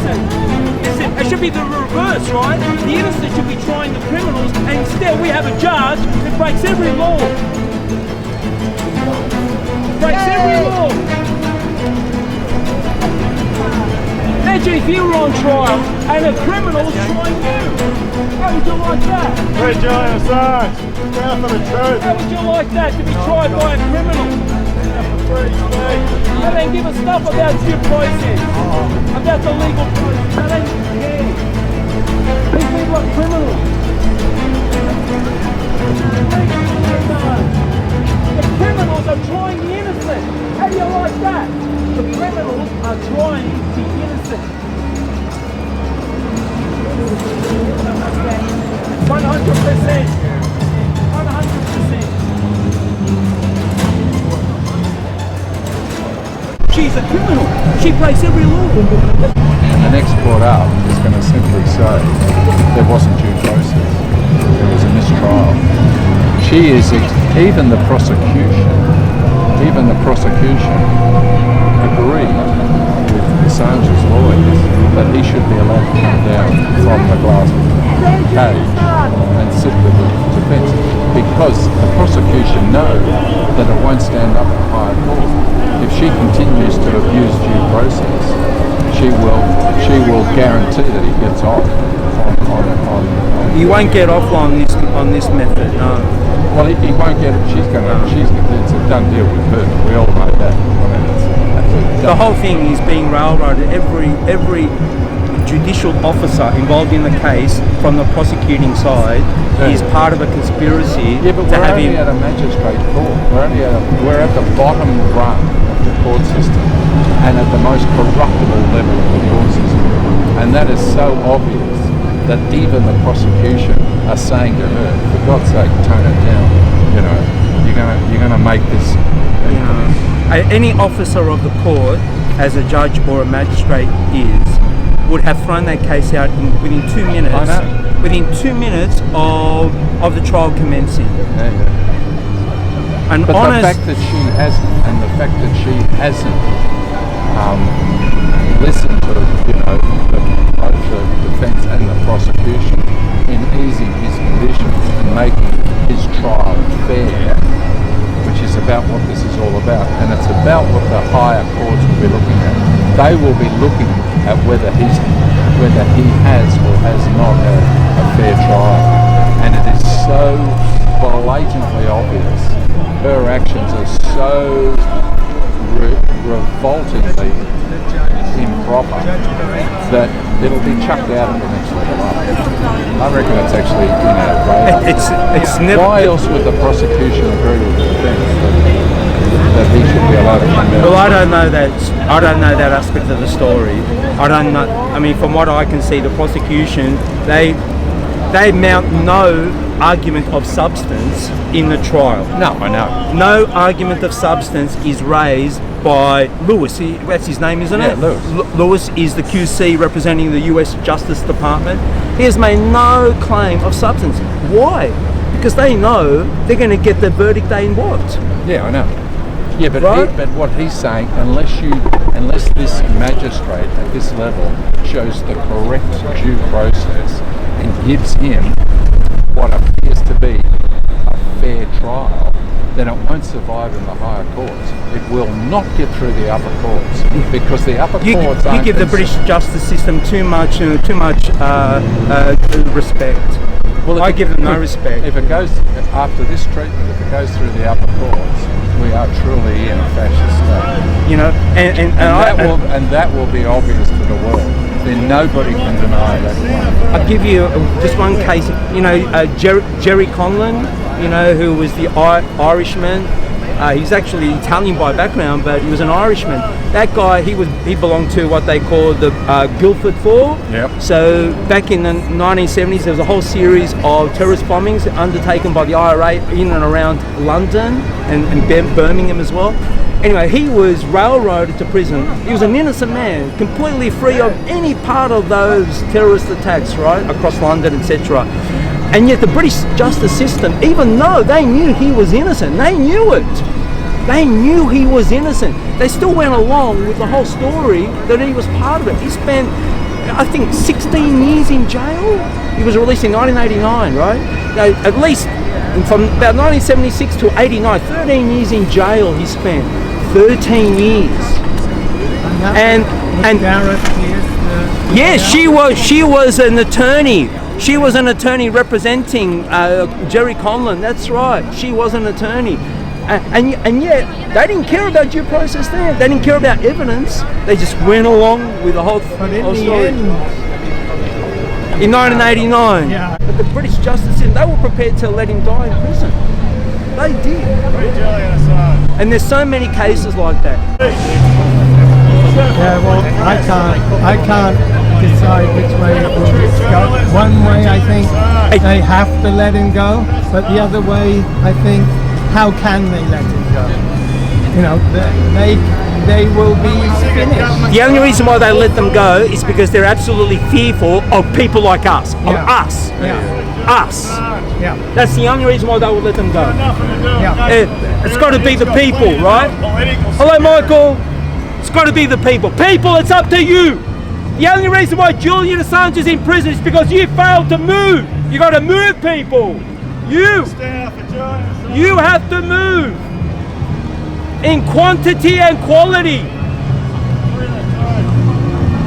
innocent. It should be the reverse, right? The innocent should be trying the criminals, and instead we have a judge that breaks every law. Breaks every law. Imagine if you were on trial and a criminal was trying you. How would you like that? Free Julian Assange. Stand for the truth. How would you like that, to be tried by a criminal? They don't give a stuff about due process, about the legal process. They don't even care. These people are criminals. The criminals are trying the innocent. How do you like that? The criminals are trying the innocent. 100%. 100%. She's a criminal. She breaks every law. And the next court up is going to simply say there wasn't due process. There was a mistrial. She is, even the prosecution agreed with Assange's lawyers that he should be allowed to come down from the glass cage and sit with the defence, because the prosecution know that it won't stand up at higher court. If she continues to abuse due process, she will guarantee that he gets off on He won't get off on this method, no. Well, he won't get it. It's a done deal with her. We all know that. The whole thing is being railroaded. Every judicial officer involved in the case from the prosecuting side is part of a conspiracy. Yeah, but we're only at a magistrate court. We're at the bottom rung of the court system, and at the most corruptible level of the court system. And that is so obvious that even the prosecution are saying to her, for God's sake, tone it down. You know, you're gonna make this. Any officer of the court, as a judge or a magistrate would have thrown that case out within 2 minutes. I know. Within 2 minutes of the trial commencing. Yeah. But the fact that she hasn't listened to both the defence and the prosecution in easing his conditions and making his trial fair, which is about what this is all about, and it's about what the higher courts will be looking at. They will be looking at whether he has or has not had a fair trial, and it is so blatantly obvious. Her actions are so revoltingly improper that it'll be chucked out at the next level up. I reckon it's actually why else would the prosecution agree with the defence that he should be allowed to come down? Well, I don't know that aspect of the story. I don't know. I mean, from what I can see, the prosecution they mount no argument of substance in the trial. No, I know. No argument of substance is raised by Lewis. That's his name, isn't it? Lewis. Lewis is the QC representing the US Justice Department. He has made no claim of substance. Why? Because they know they're going to get the verdict they want. Yeah, I know. Yeah, but right? But what he's saying, unless this magistrate at this level shows the correct due process and gives him what appears to be a fair trial, then it won't survive in the higher courts. It will not get through the upper courts, because the upper courts you give the British justice system too much respect. Well, I give them no respect. If it goes after this treatment, if it goes through the upper courts, we are truly in a fascist state. And that will be obvious to the world. Then nobody can deny that. I'll give you just one case. Jerry Conlon, who was the Irishman. He's actually Italian by background, but he was an Irishman. That guy, he belonged to what they call the Guildford Four. Yep. So back in the 1970s, there was a whole series of terrorist bombings undertaken by the IRA in and around London and Birmingham as well. Anyway, he was railroaded to prison. He was an innocent man, completely free of any part of those terrorist attacks, right, across London, etc. And yet the British justice system, even though they knew he was innocent, they knew it. They knew he was innocent. They still went along with the whole story that he was part of it. He spent I think 16 years in jail. He was released in 1989, right? Now, at least from about 1976 to 89, 13 years in jail he spent. 13 years. And yes, she was an attorney. She was an attorney representing Jerry Conlon. That's right. She was an attorney. And yet, they didn't care about due process there. They didn't care about evidence. They just went along with the whole story. In 1989. Yeah. But the British justice system, they were prepared to let him die in prison. They did. Free Julian Assange. And there's so many cases like that. Yeah, well, I can't decide which way it will go. One way, I think they have to let him go, but the other way, I think, how can they let him go? You know, they will be finished. The only reason why they let them go is because they're absolutely fearful of people like us. Of us. Us. Yeah. That's the only reason why they will let them go. Yeah. It's got to be the people, right? Hello, Michael. It's got to be the people. People, it's up to you. The only reason why Julian Assange is in prison is because you failed to move. You got to move, people. You have to move in quantity and quality.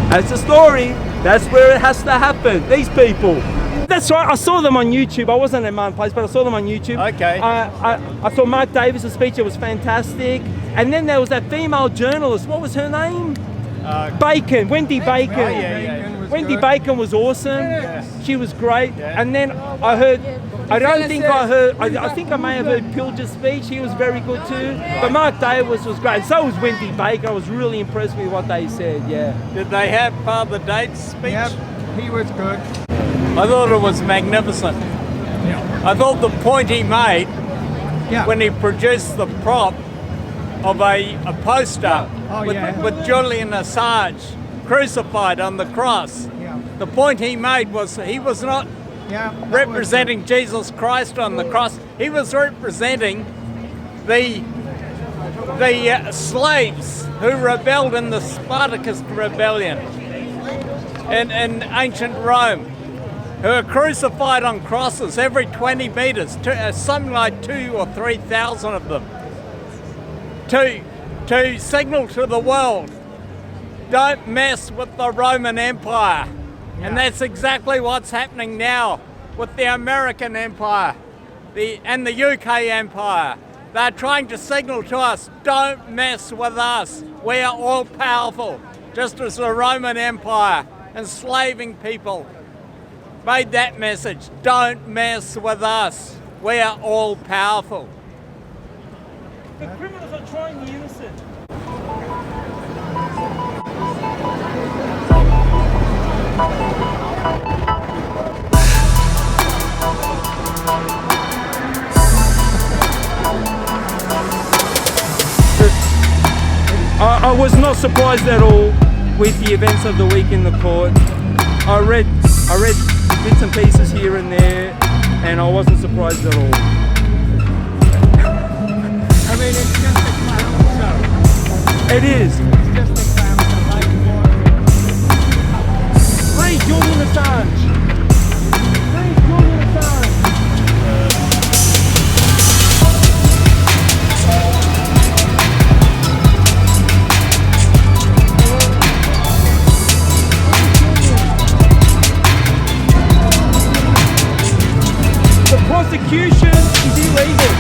That's the story. That's where it has to happen. These people. That's right. I saw them on YouTube. I wasn't at my own place, but I saw them on YouTube. Okay. I saw Mark Davis' speech. It was fantastic. And then there was that female journalist. What was her name? Bacon. Wendy Bacon. Oh, yeah. Wendy Bacon was awesome. Yes. She was great. Yeah. And then I think I may have heard Pilger's speech. He was very good too. But Mark Davis was great. So was Wendy Bacon. I was really impressed with what they said. Yeah. Did they have Father Date's speech? Yep, he was good. I thought it was magnificent. Yeah. I thought the point he made Yeah. when he produced the prop of a poster Oh, yeah. with Julian Assange crucified on the cross. Yeah. The point he made was he was not Yeah. representing Jesus Christ on the cross. He was representing the slaves who rebelled in the Spartacus rebellion in ancient Rome, who are crucified on crosses every 20 meters, something like 2,000 or 3,000 of them, to signal to the world, don't mess with the Roman Empire. And that's exactly what's happening now with the American Empire and the UK Empire. They're trying to signal to us, don't mess with us. We are all powerful, just as the Roman Empire, enslaving people, made that message, don't mess with us. We are all powerful. The criminals are trying the innocent. I was not surprised at all with the events of the week in the court. I read bits and pieces here and there, and I wasn't surprised at all. I mean, it's just a clown show. It is. It's just a clown show. Free Julian Assange. Free Julian Assange. The prosecution is illegal.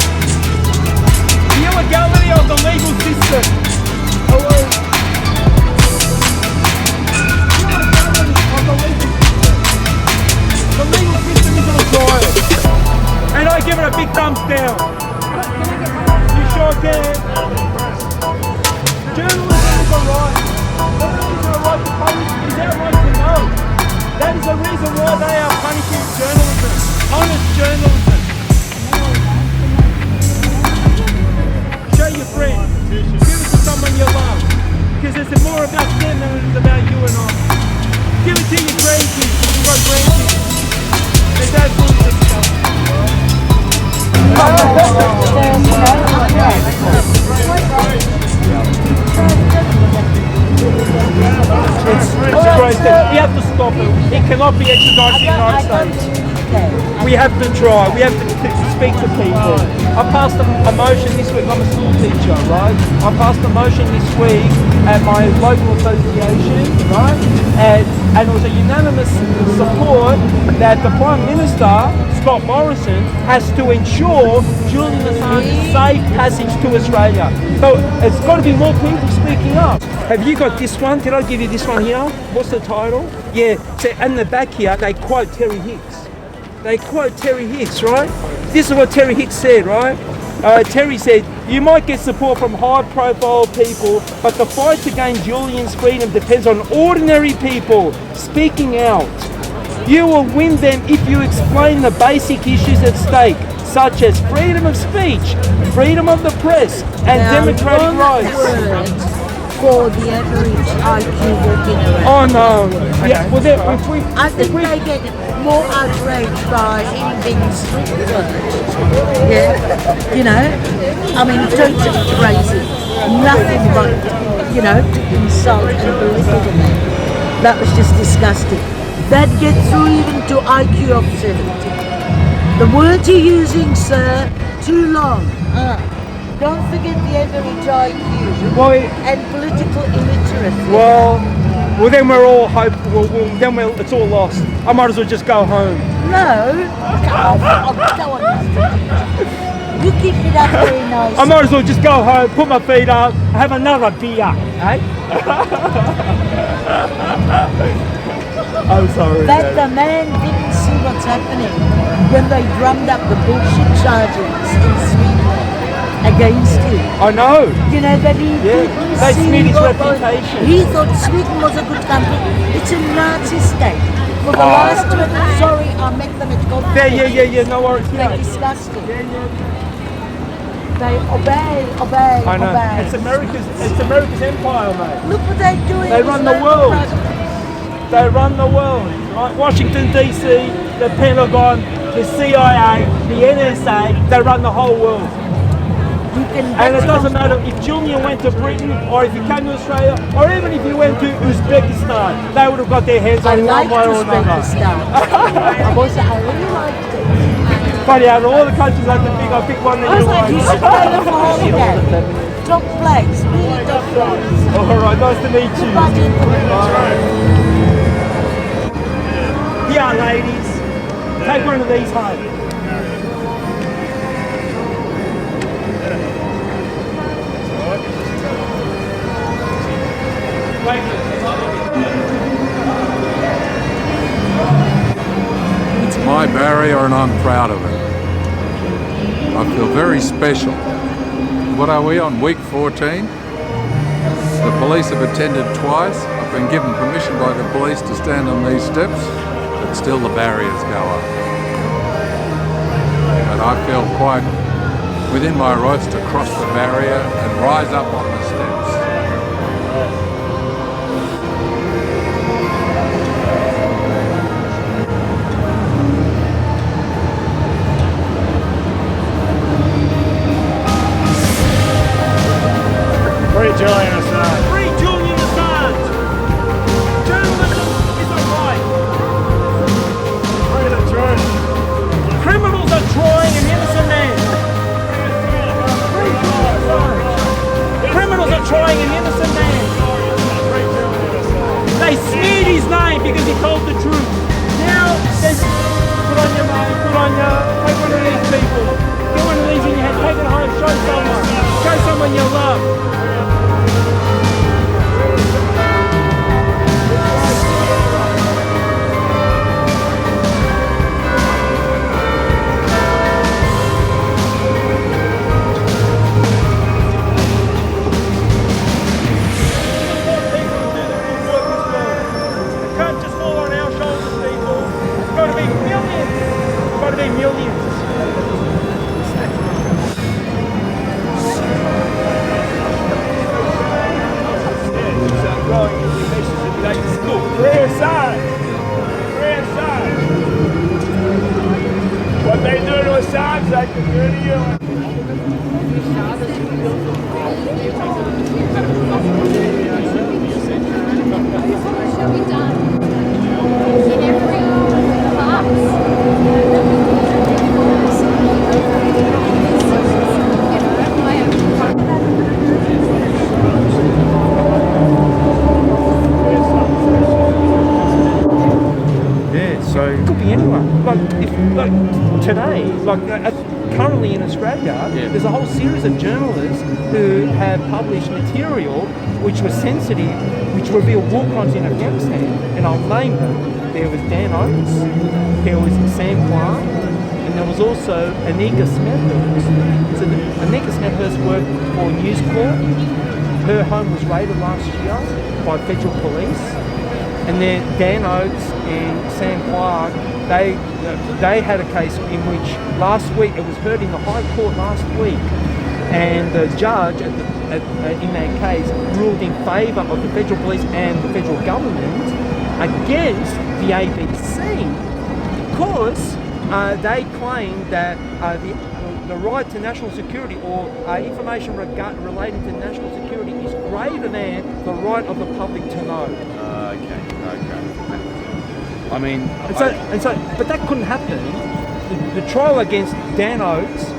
The illegality of the legal system. Hello. The legal system is on trial. And I give it a big thumbs down. You sure can. Journalism is a right. Journalism is a right to publish. Is our right to know. That is the reason why they are punishing journalism. Honest journalism. Show your friends. Give it to someone you love. Because it's more about them than it is about you and I. Give it to your grandkids. You've got grandkids. And that's bullshit stuff. arrested. We have to stop him. He cannot be extradited to the United States. We have to try. We have to speak to people. I passed a motion this week. I'm a school teacher, right? I passed a motion this week at my local association, right? And it was a unanimous support that the Prime Minister, Scott Morrison, has to ensure Julian Assange's safe passage to Australia. So it's got to be more people speaking up. Have you got this one? Did I give you this one here? What's the title? Yeah, so in the back here, they quote Terry Hicks. They quote Terry Hicks, right? This is what Terry Hicks said, right? Terry said, you might get support from high-profile people, but the fight to gain Julian's freedom depends on ordinary people speaking out. You will win them if you explain the basic issues at stake, such as freedom of speech, freedom of the press, and democratic rights. For the average IQ walking around. Oh no! Yeah, well, I think they get more outraged by him being Switzerland. Yeah, you know, I mean, totally crazy. Nothing but, you know, insult and belittle them. That was just disgusting. That gets through even to IQ of 70. The words you're using, sir, too long. Don't forget the average IQ and political illiteracy. Well, then we're all it's all lost. I might as well just go home. No, go on. You keep it up very nice. I might as well just go home, put my feet up, have another beer, eh? I'm sorry. That the man didn't see what's happening when they drummed up the bullshit charges in Sweden against him. I know. You know that he didn't they see smeared his what reputation. He thought Sweden was a good country. It's a Nazi state. For the last 20, sorry, I met them at golf. Yeah, no worries. They're disgusting. They obey. I know. It's America's empire, mate. Look what they're doing. They run the world. They run the world. Right? Washington DC, the Pentagon, the CIA, the NSA, they run the whole world. And it doesn't matter if Julian went to Britain or if he came to Australia or even if he went to Uzbekistan, they would have got their hands on him one way or another. I really liked it. Funny, out of all the countries I can think, I picked one that I was you like, you should go there for holiday. Top place, really top place. Alright, nice to meet you. Here, ladies. Take one of these home. It's my barrier and I'm proud of it. I feel very special. What are we on, week 14? The police have attended twice. I've been given permission by the police to stand on these steps, but still the barriers go up. But I feel quite within my rights to cross the barrier and rise up on the steps. Free Julian Assange. Free Julian Assange! Journalism is a right. Free the truth. Criminals are trying an innocent man. Free Julian Assange. Criminals are trying an innocent man. Free Julian Assange. They smeared his name because he told the truth. Now, there's put on your mate, put on your, take one of these people. Get one of these in your hand, take it home, show someone. Show someone you love. What they do to Assange, they can do to you. Shall be done. anyone. Like today, currently in Australia, there's a whole series of journalists who have published material which was sensitive, which revealed war crimes in Afghanistan, and I'll name them. There was Dan Oates, there was Sam Clark, and there was also Anika Smethurst. So Anika Smethurst worked for News Corp. Her home was raided last year by federal police. And then Dan Oates and Sam Clark, they had a case in which last week, it was heard in the High Court last week, and the judge in that case ruled in favour of the federal police and the federal government against the ABC because they claimed that the right to national security or information relating to national security is greater than the right of the public to know. Okay. I mean, but that couldn't happen. The trial against Dan Oates,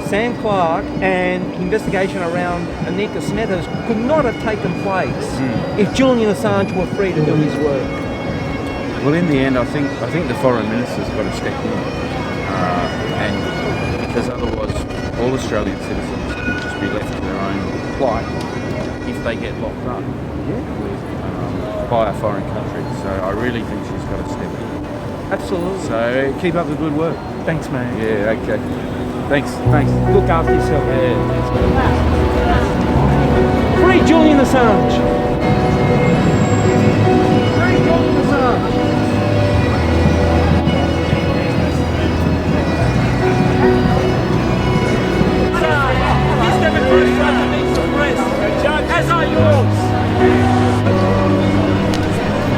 Sam Clark, and investigation around Anika Smethurst could not have taken place if Julian Assange were free to do his work. Well, in the end, I think the foreign minister's got to step in, and because otherwise, all Australian citizens will just be left to their own plight if they get locked up by a foreign country. So I really think she's got to step in. Absolutely. So keep up the good work. Thanks, man. Yeah. Okay. Thanks. Look after yourself. Yeah. Free Julian Assange. Free Julian Assange. His democratic rights being suppressed, as are yours.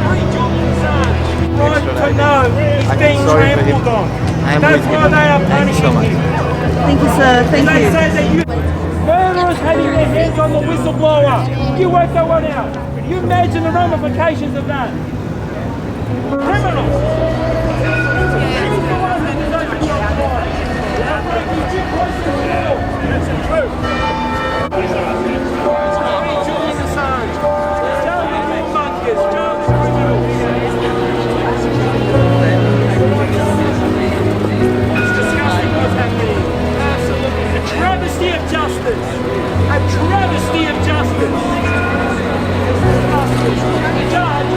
Free Julian Assange. Right to know he's being trampled on. That's why they are punishing him. Thank you, sir. Thank They you. say that you murderers having their hands on the whistleblower. You work that one out. You imagine the ramifications of that. Criminals. That's the truth. Julian Assange. Joe the monkeys. Joe the criminals. It's disgusting what's happening. Absolutely. A travesty of justice. A travesty of justice. The judge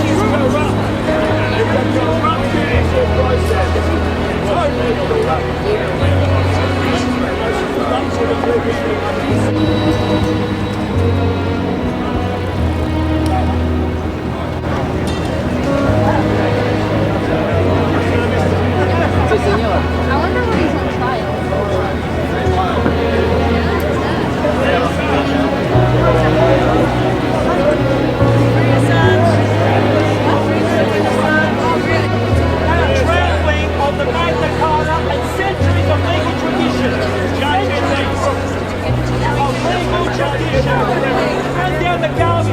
is corrupt. It's a corrupt judicial process. Totally corrupt. I wonder when he's on trial. Trampling on the Magna Carta and centuries of legal tradition. Centuries of legal tradition. Run down the garbage.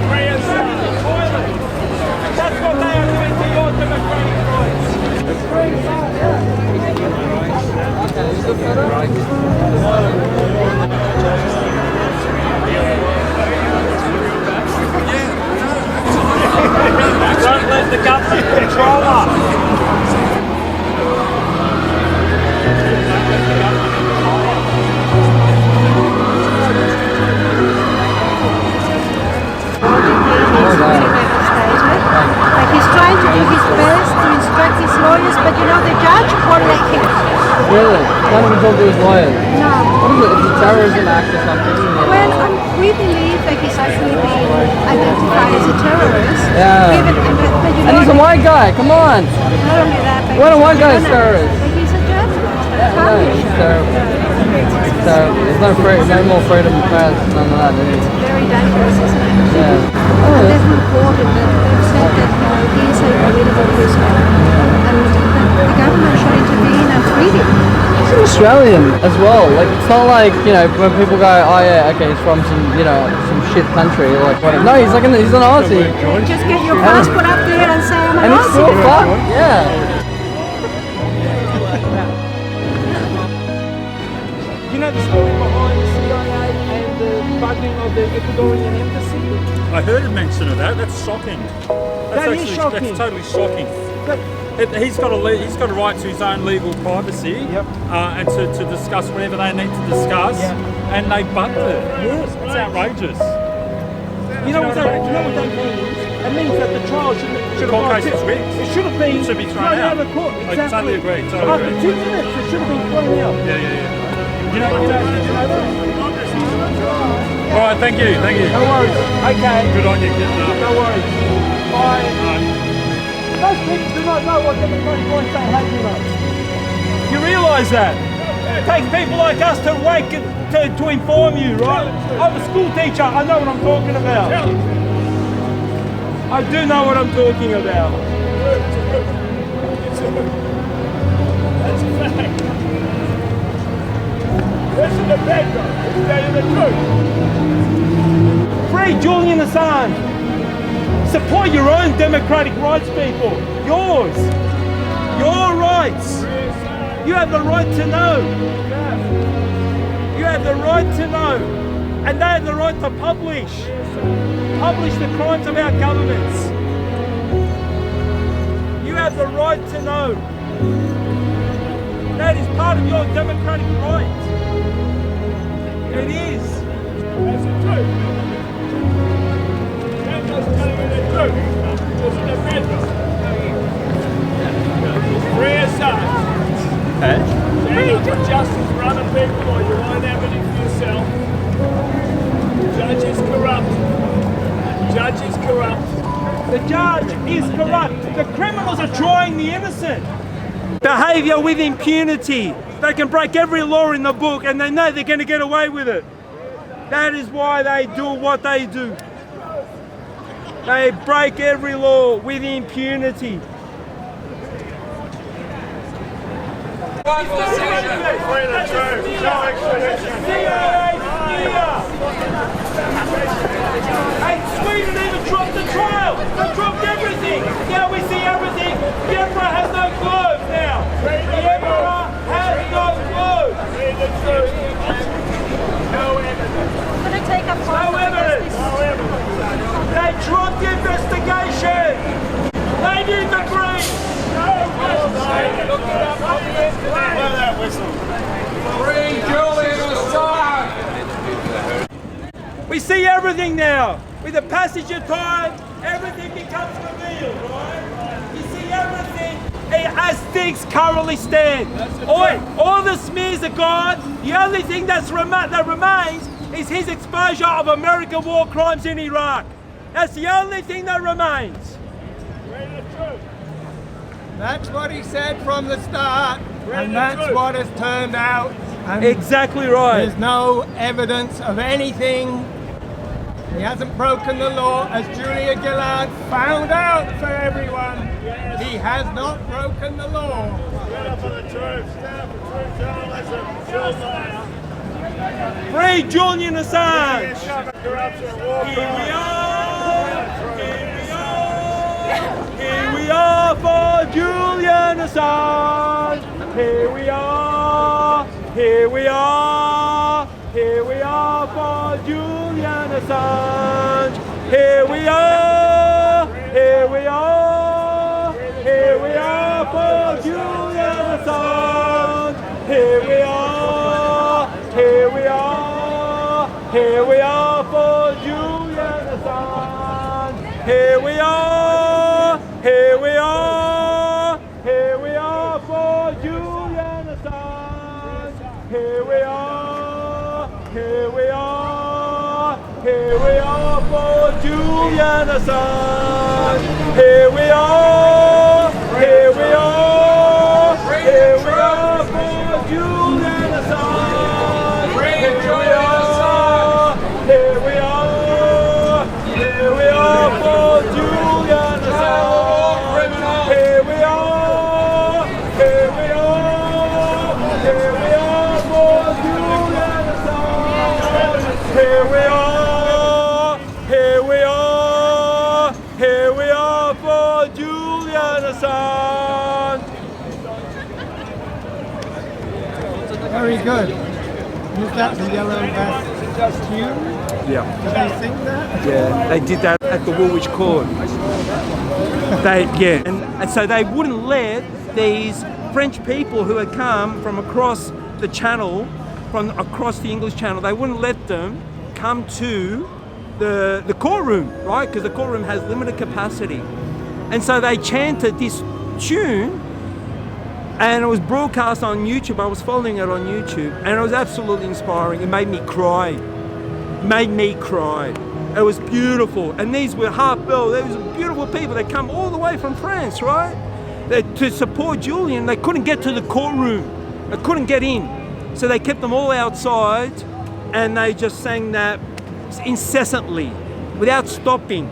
Toilet. That's what they are doing to your democratic rights. Don't let the government control us. Like he's trying to do his best to instruct his lawyers, but you know the judge won't let him. Really? Can't even talk to his lawyer? No. What is it? It's a terrorism act or something? Well, we believe that he's actually being identified as a terrorist. Yeah. But you And he's a white guy, come on! Not only that, but What a white he's guy's a terrorist. But he's a journalist. Yeah, he's terrible. So there's no more freedom of press, none of that, is It's very dangerous, isn't it? Yeah. And they've reported that they've said that he is a political prisoner and the government should intervene and free him. He's an Australian as well. Like it's not like, you know, when people go, oh yeah, okay, he's from some, you know, some shit country. Like, no, he's like he's an Aussie. Just get your passport up there and say I'm And an he's still Aussie. fucked. Yeah. You know the story behind the CIA and the charging of the Ecuadorian embassy. I heard a mention of that. That's shocking. That is shocking. That's totally shocking. But He's got a right to his own legal privacy, and to discuss whatever they need to discuss, and they bumped it. yes, It's outrageous. you know what that means? It means that the trial should have court gone case is rigged. It should have been Should be thrown out. of court. I Exactly. totally agree. Totally After agree. 2 minutes, it should have been thrown out. Yeah. You know what? All right, thank you. No worries. Okay. Good on you, kid. No worries. Bye. Most people do not know what democratic rights they have, you know. You realise that? It takes people like us to wake to inform you, right? I'm a school teacher. I know what I'm talking about. I do know what I'm talking about. That's a fact. Listen to Pedro. He's telling the truth. Free Julian Assange. Support your own democratic rights, people. Yours. Your rights. You have the right to know. You have the right to know. And they have the right to publish. Publish the crimes of our governments. You have the right to know. That is part of your democratic right. It is. That's the truth. Pedro's telling you the truth. Listen to Pedro. Free Assange. Stand up for justice for other people, or you won't have it for yourself. Judge is corrupt. Judge is corrupt. The judge is corrupt. The criminals are trying the innocent. Behaviour with impunity. They can break every law in the book and they know they're going to get away with it. That is why they do what they do. They break every law with impunity. Hey, Sweden even dropped the trial. They dropped everything. Now we see everything. The Emperor has no clothes now. The Emperor has no clothes. No evidence. I'm going to take up No evidence. They dropped the investigation. They need the brief. Free Julian Assange! We see everything now. With the passage of time, everything becomes revealed, right? You see everything as things currently stand. All the smears are gone. The only thing that remains is his exposure of American war crimes in Iraq. That's the only thing that remains. That's what he said from the start, and that's what has turned out. And Exactly right. there's no evidence of anything. He hasn't broken the law, as Julia Gillard found out for everyone. He has not broken the law. Stand up for the truth. Stand up for true journalism. Journalism. Free Julian Assange. Corruption, war Here we crimes. are. Here we are. Here we are for Julian Assange. Here we are. Here we are. Here we are for Julian Assange. Here we are. Here we are. Here we are for Julian Assange. Here we are. Here we are. Here we are for Julian Assange. Here we are. Here we are. Here we are for Julian Assange. Here we are. Here we are. Here we are for Julian Assange. Here we are. Here we are. Here we are for Julian Assange. Here we are. Here we are. Here we are for Julian Assange. Here we are. Here we are. Here we are for Julian Assange. Here we are. Here we are. Here we are for Julian Assange. Very good. Is that the yellow vest? Just you? Yeah. Did they think that? Yeah, they did that at the Woolwich Court. And so they wouldn't let these French people who had come from across the channel, from across the English Channel, they wouldn't let them come to the courtroom, right? Because the courtroom has limited capacity. And so they chanted this tune, and it was broadcast on YouTube. I was following it on YouTube, and it was absolutely inspiring. It made me cry. It was beautiful. And these were heartfelt. These were beautiful people. They come all the way from France, right? To support Julian. They couldn't get to the courtroom. They couldn't get in. So they kept them all outside, and they just sang that incessantly, without stopping.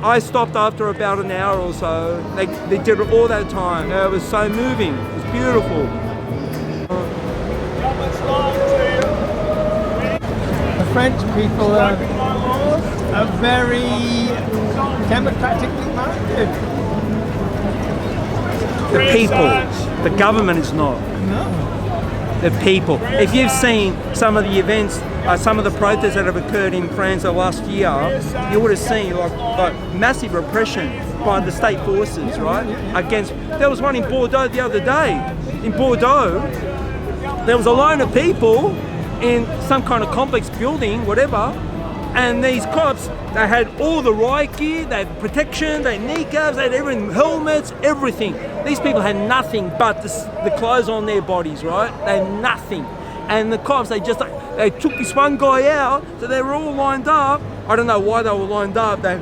I stopped after about an hour or so. They did it all that time. It was so moving. It was beautiful. The French people are very democratically minded. The people. The government is not. No. The people. If you've seen some of the events, some of the protests that have occurred in France the last year, you would have seen like massive repression by the state forces, right? Against. There was one in Bordeaux the other day. In Bordeaux, there was a line of people in some kind of complex building, whatever, and these cops, they had all the riot gear, they had protection, they had kneecaps, they had everything, helmets, everything. These people had nothing but the clothes on their bodies, right? They had nothing. And the cops, they took this one guy out, so they were all lined up. I don't know why they were lined up, I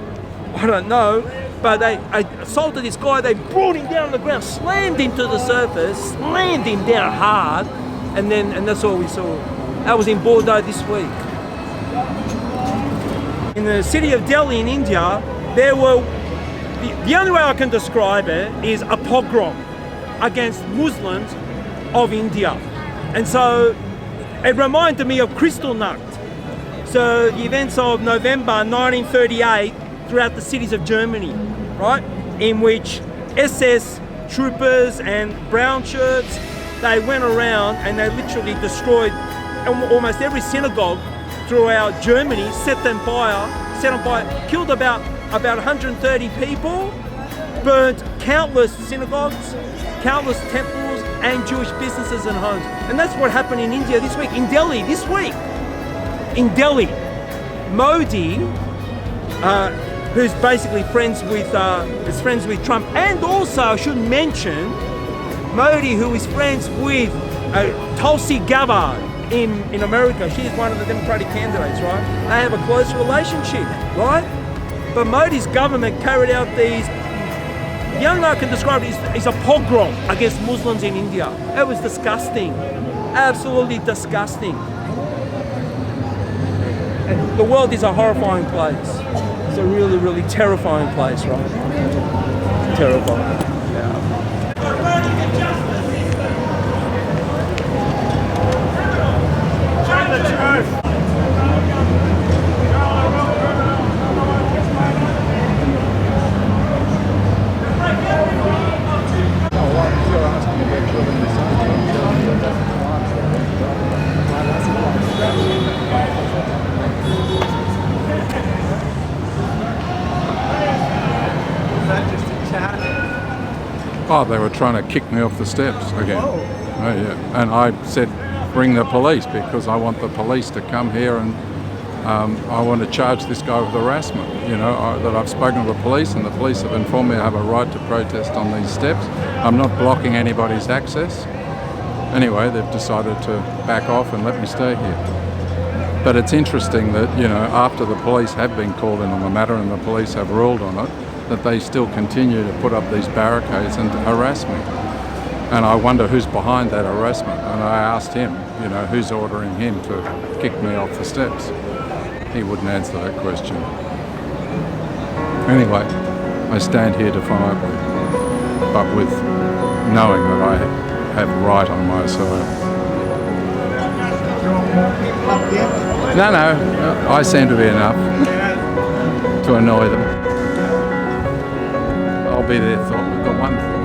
don't know, but they assaulted this guy, they brought him down on the ground, slammed him to the surface, slammed him down hard, and that's all we saw. That was in Bordeaux this week. In the city of Delhi in India, there were, the only way I can describe it is a pogrom against Muslims of India. And so it reminded me of Kristallnacht. So the events of November 1938 throughout the cities of Germany, right? In which SS troopers and brown shirts, they went around and they literally destroyed almost every synagogue throughout Germany, set on fire, killed about 130 people, burnt countless synagogues, countless temples, and Jewish businesses and homes. And that's what happened in India this week, in Delhi this week. In Delhi, Modi, who's basically friends with Trump, and also I should mention Modi, who is friends with Tulsi Gabbard in America. She's one of the Democratic candidates, right? They have a close relationship, right? But Modi's government carried out these, the only way I can describe it is a pogrom against Muslims in India. It was disgusting, absolutely disgusting. And the world is a horrifying place. It's a really, really terrifying place, right? Terrifying. Yeah. Oh, they were trying to kick me off the steps again. Oh, yeah. And I said, bring the police, because I want the police to come here and I want to charge this guy with harassment. You know, that I've spoken to the police, and the police have informed me I have a right to protest on these steps. I'm not blocking anybody's access. Anyway, they've decided to back off and let me stay here. But it's interesting that, you know, after the police have been called in on the matter and the police have ruled on it, that they still continue to put up these barricades and harass me. And I wonder who's behind that harassment. And I asked him, you know, who's ordering him to kick me off the steps. He wouldn't answer that question. Anyway, I stand here defiantly, but with knowing that I have right on my side. No, I seem to be enough to annoy them. I'll be their thought. We've got one thought.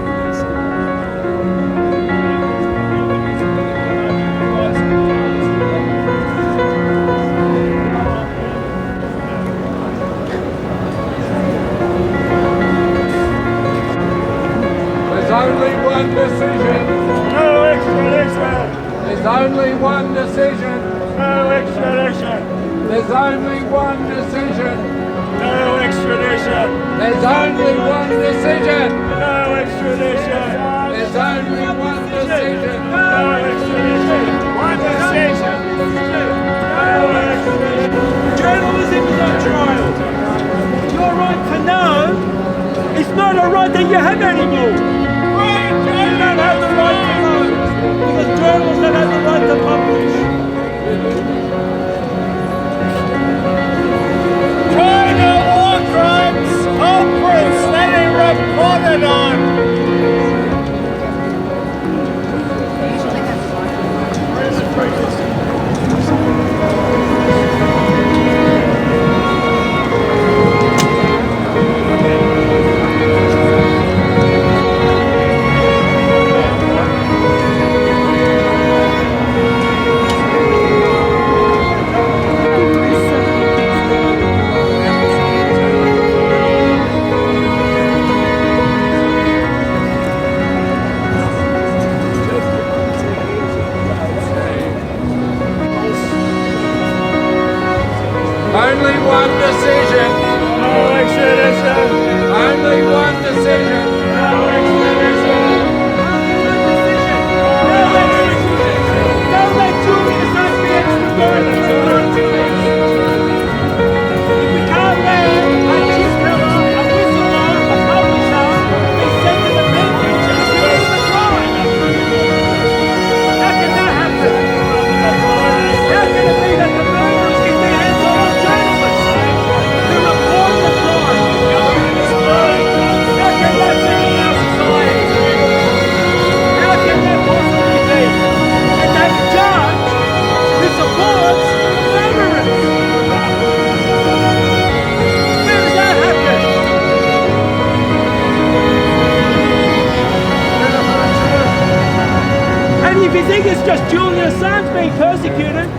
only one decision. No extradition. There's only one decision. No extradition. There's only one decision. No extradition. There's only one decision. No extradition. There's only one decision. No extradition. One decision. No extradition. Journalism is on trial. Your right to know is not a right that you have anymore. You don't have the right to know because journalists don't have the right to publish. China war crimes, culprits getting reported on. Only one decision. No extradition. Only one decision. No extradition. Don't let Julian Assange be extradited. If we can't let a truth teller, a whistleblower, a publisher be sent to the penitentiary to commit a crime. How can that happen? How can it be that the murderers get their hands on our journalists to report the crime? How can that be in our society? How can that possibly be? And that judge who supports murderers? Where does that happen? And if you think it's just Julian Assange being persecuted,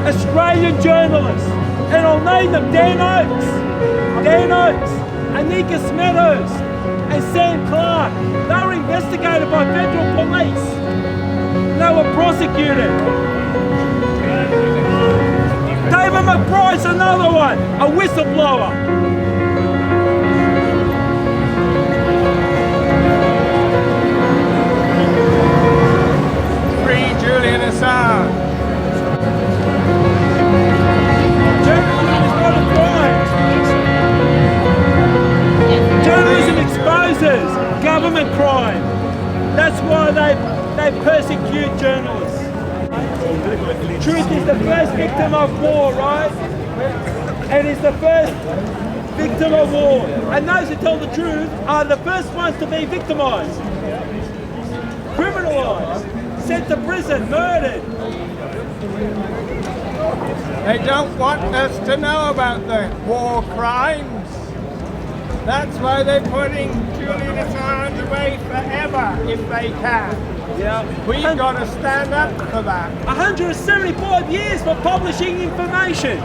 Australian journalists, and I'll name them: Dan Oakes, Anika Meadows, and Sam Clark. They were investigated by federal police. They were prosecuted. David McBride's another one, a whistleblower. Free Julian Assange. Journalism is not a crime. Journalism exposes government crime. That's why they persecute journalists. Truth is the first victim of war, right? And is the first victim of war. And those who tell the truth are the first ones to be victimized, criminalized, sent to prison, murdered. They don't want us to know about the war crimes. That's why they're putting Julian Assange away forever if they can. Yeah. We've got to stand up for that. 175 years for publishing information.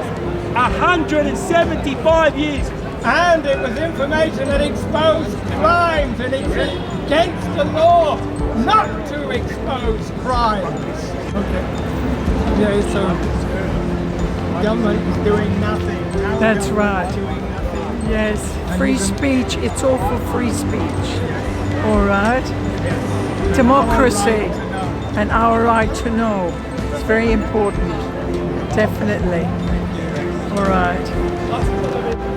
175 years. And it was information that exposed crimes, and it's against the law not to expose crimes. Okay. Yeah, so government is doing nothing. That's right. Yes, free speech, it's all for free speech. All right? Democracy and our right to know. It's very important. Definitely. All right.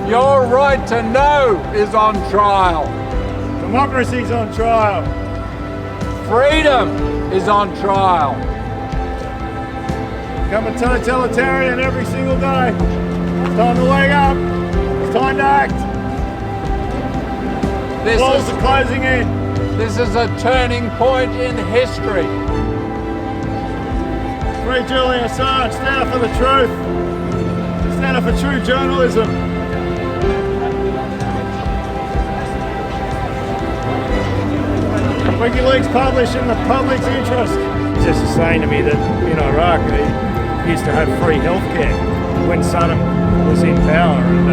Your right to know is on trial. Democracy's on trial. Freedom is on trial. Become a totalitarian every single day. It's time to wake up. It's time to act. Walls are closing in. This is a turning point in history. Free Julian Assange. Stand up for the truth. Stand up for true journalism. WikiLeaks published in the public's interest. He's just saying to me that in Iraq they used to have free healthcare when Saddam was in power, and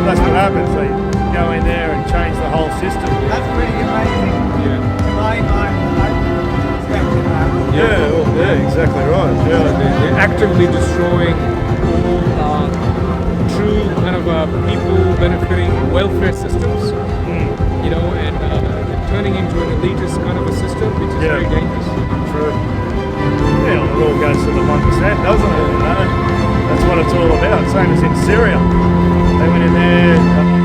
that's what happens. They go in there and change the whole system. That's pretty amazing. Yeah, exactly right. Yeah, they're actively destroying all true kind of people benefiting welfare systems, you know, and turning into an elitist kind of a system, which is very dangerous. True. Yeah, well, it all goes to the 1%, doesn't it? You know? That's what it's all about. Same as in Syria. They went in there.